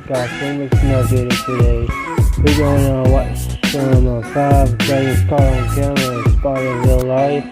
guys, so much more video today. We're going to watch some 5 dragons caught on camera and spotted in real life.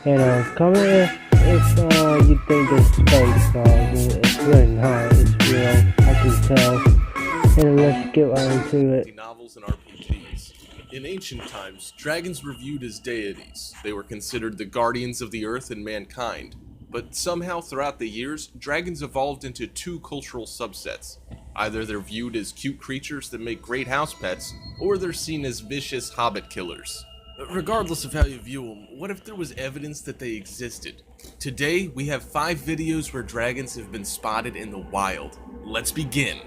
And comment if you think this is fake, guys. It's really not, it's real, I can tell. And let's get right into it. Novels and RPGs. In ancient times, dragons were viewed as deities. They were considered the guardians of the earth and mankind. But somehow throughout the years, dragons evolved into 2 cultural subsets. Either they're viewed as cute creatures that make great house pets, or they're seen as vicious hobbit killers. Regardless of how you view them, what if there was evidence that they existed? Today, we have 5 videos where dragons have been spotted in the wild. Let's begin.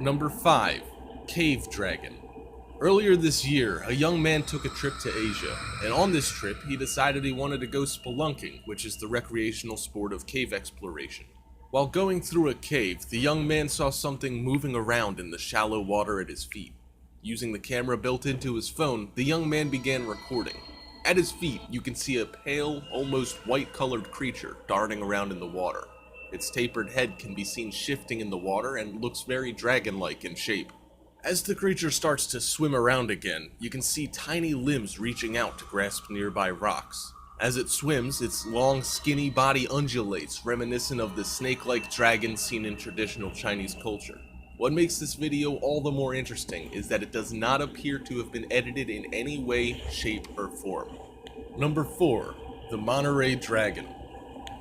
Number 5. Cave Dragon. Earlier this year, a young man took a trip to Asia, and on this trip, he decided he wanted to go spelunking, which is the recreational sport of cave exploration. While going through a cave, the young man saw something moving around in the shallow water at his feet. Using the camera built into his phone, the young man began recording. At his feet, you can see a pale, almost white-colored creature darting around in the water. Its tapered head can be seen shifting in the water and looks very dragon-like in shape. As the creature starts to swim around again, you can see tiny limbs reaching out to grasp nearby rocks. As it swims, its long, skinny body undulates, reminiscent of the snake-like dragon seen in traditional Chinese culture. What makes this video all the more interesting is that it does not appear to have been edited in any way, shape, or form. Number 4. The Monterey Dragon.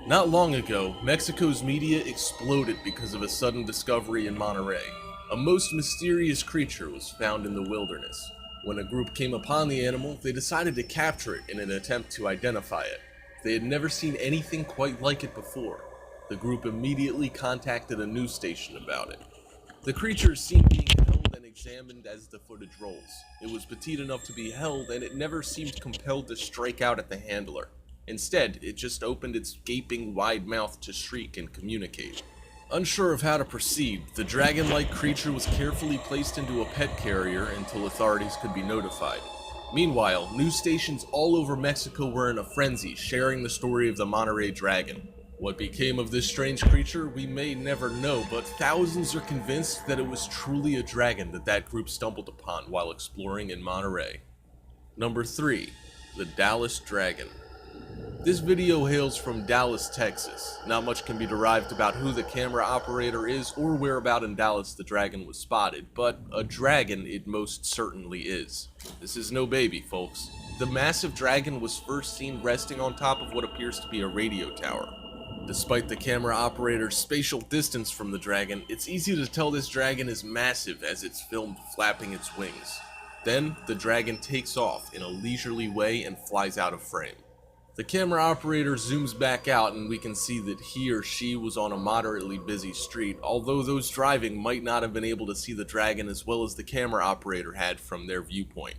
Not long ago, Mexico's media exploded because of a sudden discovery in Monterey. A most mysterious creature was found in the wilderness. When a group came upon the animal, they decided to capture it in an attempt to identify it. They had never seen anything quite like it before. The group immediately contacted a news station about it. The creature is seen being held and examined as the footage rolls. It was petite enough to be held, and it never seemed compelled to strike out at the handler. Instead, it just opened its gaping wide mouth to shriek and communicate. Unsure of how to proceed, the dragon-like creature was carefully placed into a pet carrier until authorities could be notified. Meanwhile, news stations all over Mexico were in a frenzy, sharing the story of the Monterey Dragon. What became of this strange creature, we may never know, but thousands are convinced that it was truly a dragon that group stumbled upon while exploring in Monterey. Number 3. The Dallas Dragon. This video hails from Dallas, Texas. Not much can be derived about who the camera operator is or whereabout in Dallas the dragon was spotted, but a dragon it most certainly is. This is no baby, folks. The massive dragon was first seen resting on top of what appears to be a radio tower. Despite the camera operator's spatial distance from the dragon, it's easy to tell this dragon is massive as it's filmed flapping its wings. Then, the dragon takes off in a leisurely way and flies out of frame. The camera operator zooms back out and we can see that he or she was on a moderately busy street, although those driving might not have been able to see the dragon as well as the camera operator had from their viewpoint.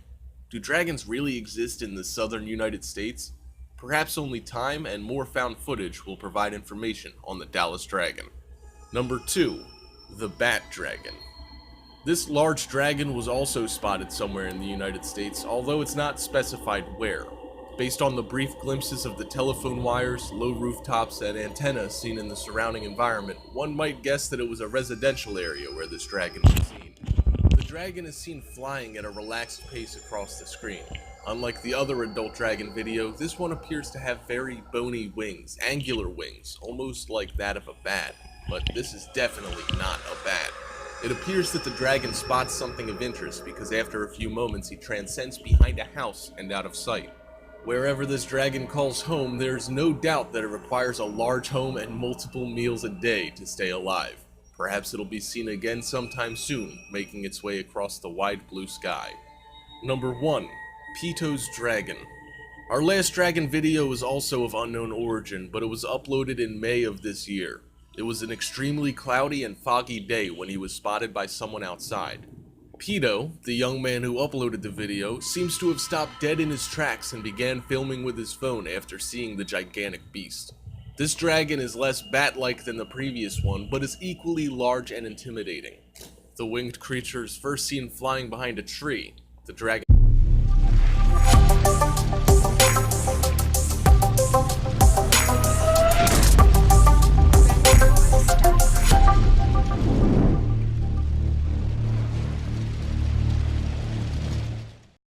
Do dragons really exist in the southern United States? Perhaps only time and more found footage will provide information on the Dallas Dragon. Number 2. The Bat Dragon. This large dragon was also spotted somewhere in the United States, although it's not specified where. Based on the brief glimpses of the telephone wires, low rooftops, and antennas seen in the surrounding environment, one might guess that it was a residential area where this dragon was seen. The dragon is seen flying at a relaxed pace across the screen. Unlike the other adult dragon video, this one appears to have very bony wings, angular wings, almost like that of a bat. But this is definitely not a bat. It appears that the dragon spots something of interest because after a few moments he transcends behind a house and out of sight. Wherever this dragon calls home, there's no doubt that it requires a large home and multiple meals a day to stay alive. Perhaps it'll be seen again sometime soon, making its way across the wide blue sky. Number 1. Pito's Dragon. Our last dragon video was also of unknown origin, but it was uploaded in May of this year. It was an extremely cloudy and foggy day when he was spotted by someone outside. Pito, the young man who uploaded the video, seems to have stopped dead in his tracks and began filming with his phone after seeing the gigantic beast. This dragon is less bat-like than the previous one, but is equally large and intimidating. The winged creature is first seen flying behind a tree. The dragon